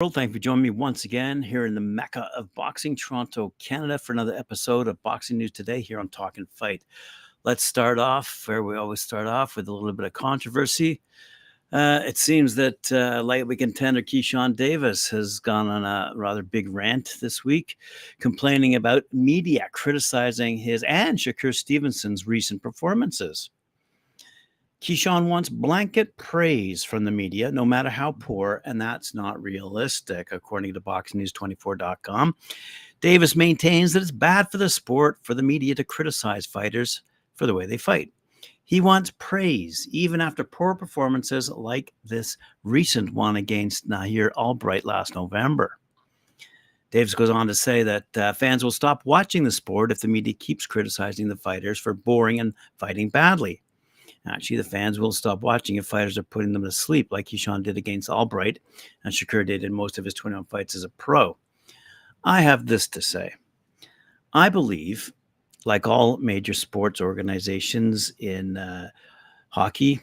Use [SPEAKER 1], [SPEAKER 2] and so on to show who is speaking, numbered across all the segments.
[SPEAKER 1] World. Thank you for joining me once again here in the Mecca of Boxing, Toronto, Canada, for another episode of Boxing News Today here on Talkin Fight. Let's start off where we always start off with a little bit of controversy. It seems that lightweight contender Keyshawn Davis has gone on a rather big rant this week, complaining about media criticizing his and Shakur Stevenson's recent performances. Keyshawn wants blanket praise from the media, no matter how poor, and that's not realistic, according to BoxingNews24.com. Davis maintains that it's bad for the sport for the media to criticize fighters for the way they fight. He wants praise, even after poor performances like this recent one against Nahir Albright last November. Davis goes on to say that fans will stop watching the sport if the media keeps criticizing the fighters for boring and fighting badly. Actually, the fans will stop watching if fighters are putting them to sleep, like Keyshawn did against Albright and Shakur did in most of his 21 fights as a pro. I have this to say. I believe, like all major sports organizations in hockey,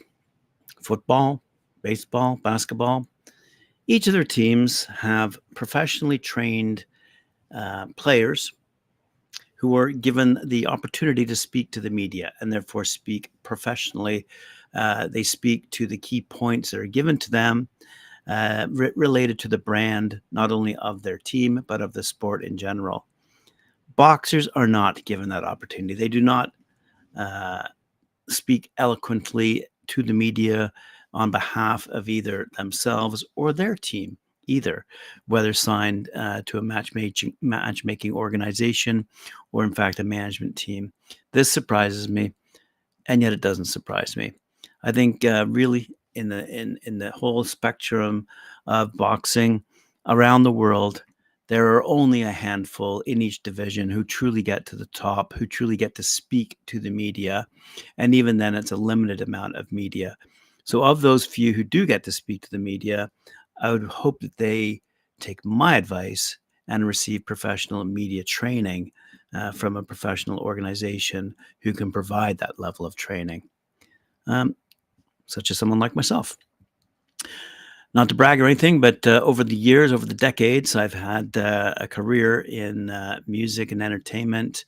[SPEAKER 1] football, baseball, basketball, each of their teams have professionally trained players who are given the opportunity to speak to the media and therefore speak professionally. They speak to the key points that are given to them related to the brand, not only of their team, but of the sport in general. Boxers are not given that opportunity. They do not speak eloquently to the media on behalf of either themselves or their team either, whether signed to a matchmaking organization or in fact a management team. This surprises me, and yet it doesn't surprise me. I think really in the whole spectrum of boxing around the world, there are only a handful in each division who truly get to the top, who truly get to speak to the media, and even then it's a limited amount of media. So of those few who do get to speak to the media, I would hope that they take my advice and receive professional media training from a professional organization who can provide that level of training, such as someone like myself. Not to brag or anything, but over the years, over the decades, I've had a career in music and entertainment,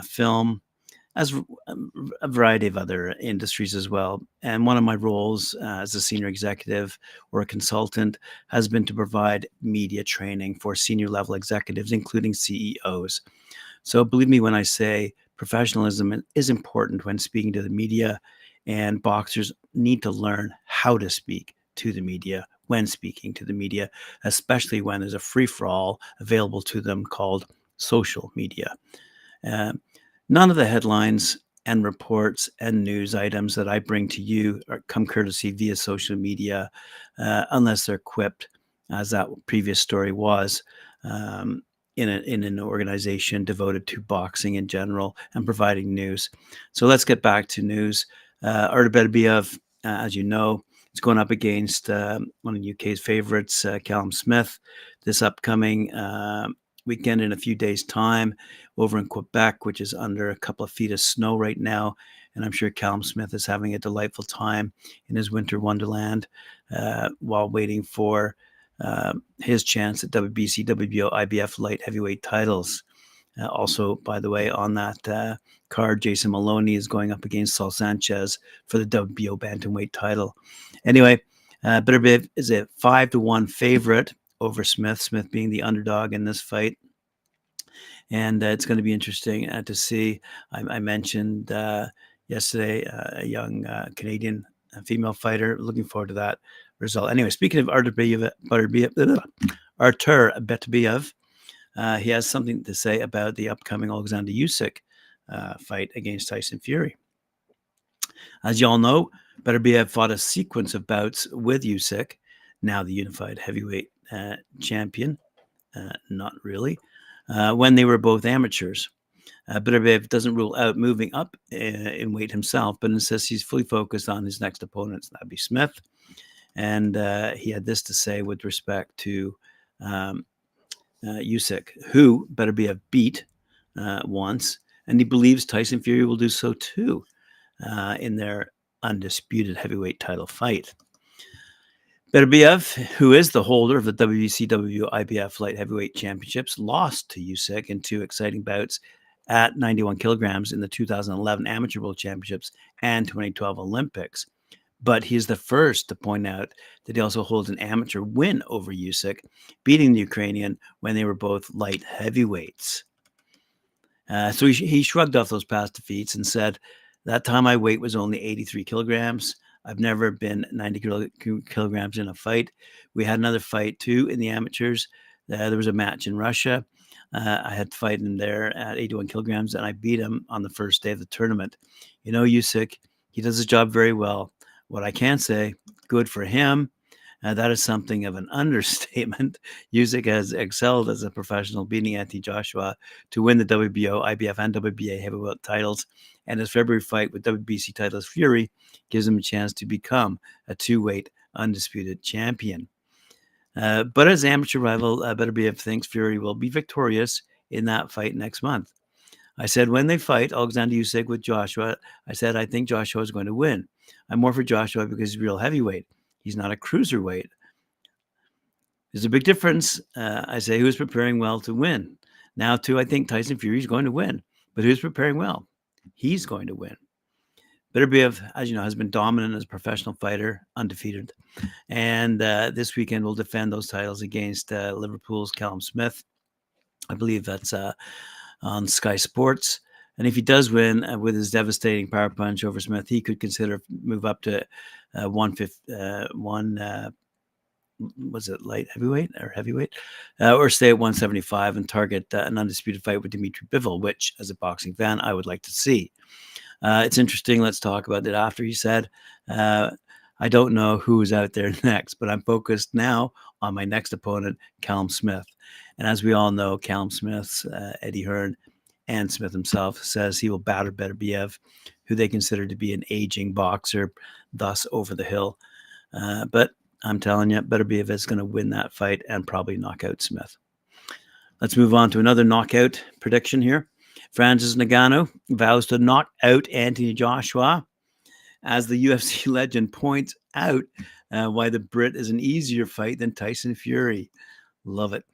[SPEAKER 1] film, as a variety of other industries as well. And one of my roles as a senior executive or a consultant has been to provide media training for senior level executives, including CEOs. So believe me when I say professionalism is important when speaking to the media, and boxers need to learn how to speak to the media when speaking to the media, especially when there's a free-for-all available to them called social media. None of the headlines and reports and news items that I bring to you come courtesy via social media, unless they're quipped, as that previous story was, in an organization devoted to boxing in general and providing news. So let's get back to news. Artur Beterbiev, as you know, is going up against one of the UK's favorites, Callum Smith, this upcoming weekend in a few days' time over in Quebec, which is under a couple of feet of snow right now. And I'm sure Callum Smith is having a delightful time in his winter wonderland while waiting for his chance at WBC, WBO, IBF light heavyweight titles. Also, by the way, on that card, Jason Maloney is going up against Saul Sanchez for the WBO bantamweight title. Anyway, Beterbiev is a 5-1 favorite over Smith, Smith being the underdog in this fight. And it's going to be interesting to see. I mentioned yesterday a young Canadian female fighter. Looking forward to that result. Anyway, speaking of Artur Beterbiev, he has something to say about the upcoming Oleksandr Usyk fight against Tyson Fury. As you all know, Beterbiev fought a sequence of bouts with Usyk, now the unified heavyweight champion. Not really. When they were both amateurs. Beterbiev doesn't rule out moving up in weight himself, but insists he's fully focused on his next opponent. That'd be Smith. And he had this to say with respect to Usyk, who Beterbiev beat once, and he believes Tyson Fury will do so too in their undisputed heavyweight title fight. Beterbiev, who is the holder of the WCW IBF Light Heavyweight Championships, lost to Usyk in two exciting bouts at 91 kilograms in the 2011 Amateur World Championships and 2012 Olympics. But he is the first to point out that he also holds an amateur win over Usyk, beating the Ukrainian when they were both light heavyweights. So he shrugged off those past defeats and said, that time my weight was only 83 kilograms. I've never been 90 kilograms in a fight. We had another fight too in the amateurs. There was a match in Russia. I had to fight him there at 81 kilograms, and I beat him on the first day of the tournament. You know, Usyk, he does his job very well. What I can say, good for him. That is something of an understatement. Usyk has excelled as a professional, beating Anthony Joshua to win the WBO, IBF, and WBA heavyweight titles. And his February fight with WBC titles Fury gives him a chance to become a two-weight undisputed champion. But his amateur rival, Beterbiev, thinks Fury will be victorious in that fight next month. I said, when they fight Oleksandr Usyk with Joshua, I said, I think Joshua is going to win. I'm more for Joshua because he's real heavyweight. He's not a cruiserweight. There's a big difference. I say, who's preparing well to win? Now, too, I think Tyson Fury is going to win. But who's preparing well? He's going to win. Beterbiev, as you know, has been dominant as a professional fighter, undefeated. And this weekend will defend those titles against Liverpool's Callum Smith. I believe that's on Sky Sports. And if he does win with his devastating power punch over Smith, he could consider move up to was it light heavyweight or heavyweight, or stay at 175 and target an undisputed fight with Dmitry Bivol, which, as a boxing fan, I would like to see. It's interesting. Let's talk about it after. He said, I don't know who is out there next, but I'm focused now on my next opponent, Callum Smith. And as we all know, Callum Smith's Eddie Hearn and Smith himself says he will batter Beterbiev, who they consider to be an aging boxer, thus over the hill. But I'm telling you, Beterbiev is going to win that fight and probably knock out Smith. Let's move on to another knockout prediction here. Francis Ngannou vows to knock out Anthony Joshua. As the UFC legend points out, why the Brit is an easier fight than Tyson Fury. Love it.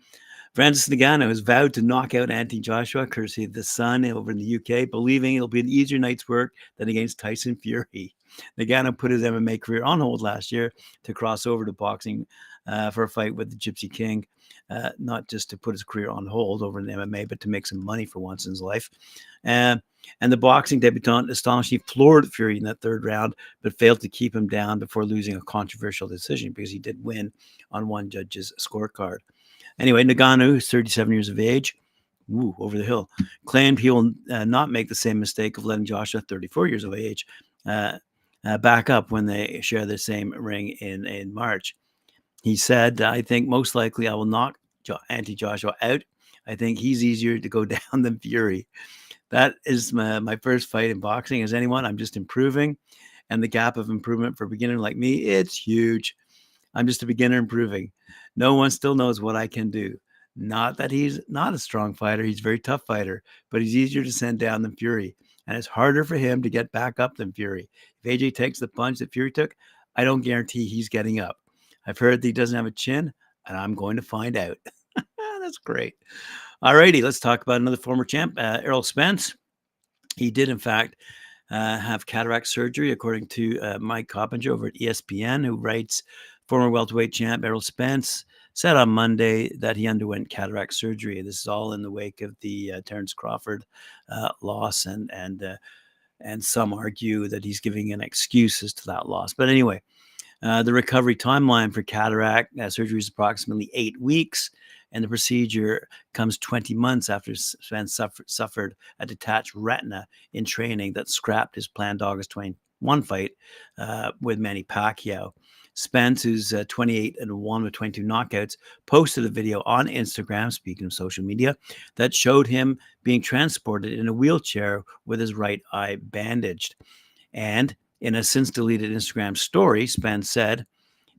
[SPEAKER 1] Francis Ngannou has vowed to knock out Anthony Joshua, courtesy of The Sun over in the UK, believing it'll be an easier night's work than against Tyson Fury. Ngannou put his MMA career on hold last year to cross over to boxing for a fight with the Gypsy King, not just to put his career on hold over in MMA, but to make some money for once in his life. And the boxing debutant astonishingly floored Fury in that third round, but failed to keep him down before losing a controversial decision because he did win on one judge's scorecard. Anyway, Ngannou, who's 37 years of age, over the hill, claimed he will not make the same mistake of letting Joshua, 34 years of age, back up when they share the same ring in March. He said, I think most likely I will knock Anthony Joshua out. I think he's easier to go down than Fury. That is my first fight in boxing as anyone. I'm just improving. And the gap of improvement for a beginner like me, it's huge. I'm just a beginner improving. No one still knows what I can do. Not that he's not a strong fighter. He's a very tough fighter, but he's easier to send down than Fury. And it's harder for him to get back up than Fury. If AJ takes the punch that Fury took, I don't guarantee he's getting up. I've heard that he doesn't have a chin, and I'm going to find out. That's great. All righty, let's talk about another former champ, Errol Spence. He did, in fact, have cataract surgery, according to Mike Coppinger over at ESPN, who writes, former welterweight champ Errol Spence said on Monday that he underwent cataract surgery. This is all in the wake of the Terence Crawford loss, and some argue that he's giving an excuses to that loss. But anyway, the recovery timeline for cataract surgery is approximately 8 weeks, and the procedure comes 20 months after Spence suffered a detached retina in training that scrapped his planned August 21 fight with Manny Pacquiao. Spence, who's 28-1 with 22 knockouts, posted a video on Instagram, speaking of social media, that showed him being transported in a wheelchair with his right eye bandaged. And in a since-deleted Instagram story, Spence said,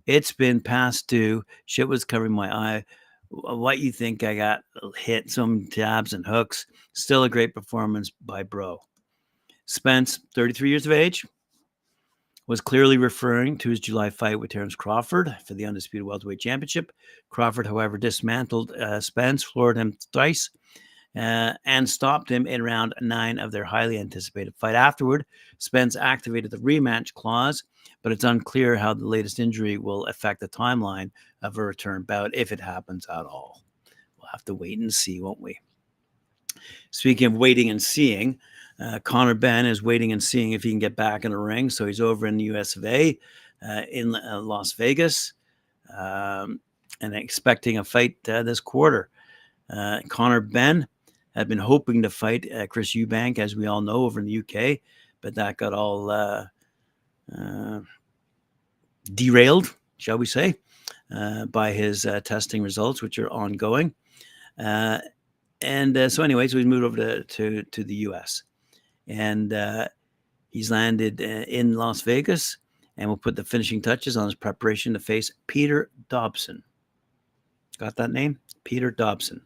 [SPEAKER 1] "It's been past due. Shit was covering my eye. What you think? I got hit some jabs and hooks. Still a great performance by bro." Spence, 33 years of age. was clearly referring to his July fight with Terence Crawford for the undisputed welterweight championship. Crawford, however, dismantled Spence, floored him thrice, and stopped him in round 9 of their highly anticipated fight. Afterward, Spence activated the rematch clause, but it's unclear how the latest injury will affect the timeline of a return bout, if it happens at all. We'll have to wait and see, won't we? Speaking of waiting and seeing, Conor Benn is waiting and seeing if he can get back in the ring. So he's over in the US of A, in Las Vegas, and expecting a fight this quarter. Conor Benn had been hoping to fight Chris Eubank, as we all know, over in the UK, but that got all derailed, shall we say, by his testing results, which are ongoing. So anyways, we moved over to the US. And he's landed in Las Vegas, and will put the finishing touches on his preparation to face Peter Dobson. Got that name? Peter Dobson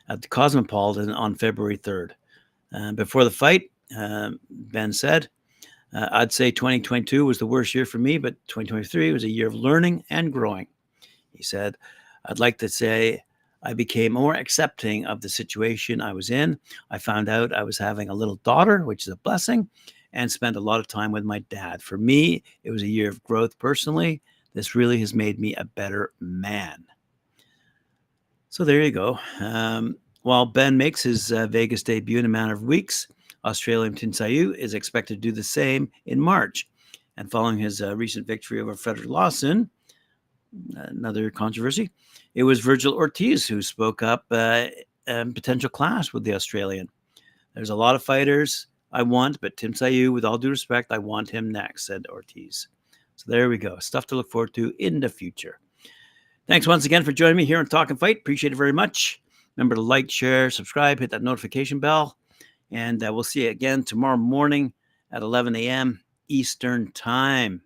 [SPEAKER 1] at the Cosmopolitan on February 3rd. Before the fight, Ben said, I'd say 2022 was the worst year for me, but 2023 was a year of learning and growing. He said, I'd like to say I became more accepting of the situation I was in. I found out I was having a little daughter, which is a blessing, and spent a lot of time with my dad. For me, it was a year of growth personally. This really has made me a better man. So there you go. While Ben makes his Vegas debut in a matter of weeks, Australian Tin Tszyu is expected to do the same in March. And following his recent victory over Frederick Lawson, another controversy, it was Virgil Ortiz who spoke up potential clash with the Australian. There's a lot of fighters I want, but Tim Tszyu, with all due respect, I want him next, said Ortiz. So there we go. Stuff to look forward to in the future. Thanks once again for joining me here on Talkin' Fight. Appreciate it very much. Remember to like, share, subscribe, hit that notification bell. And we'll see you again tomorrow morning at 11 a.m. Eastern Time.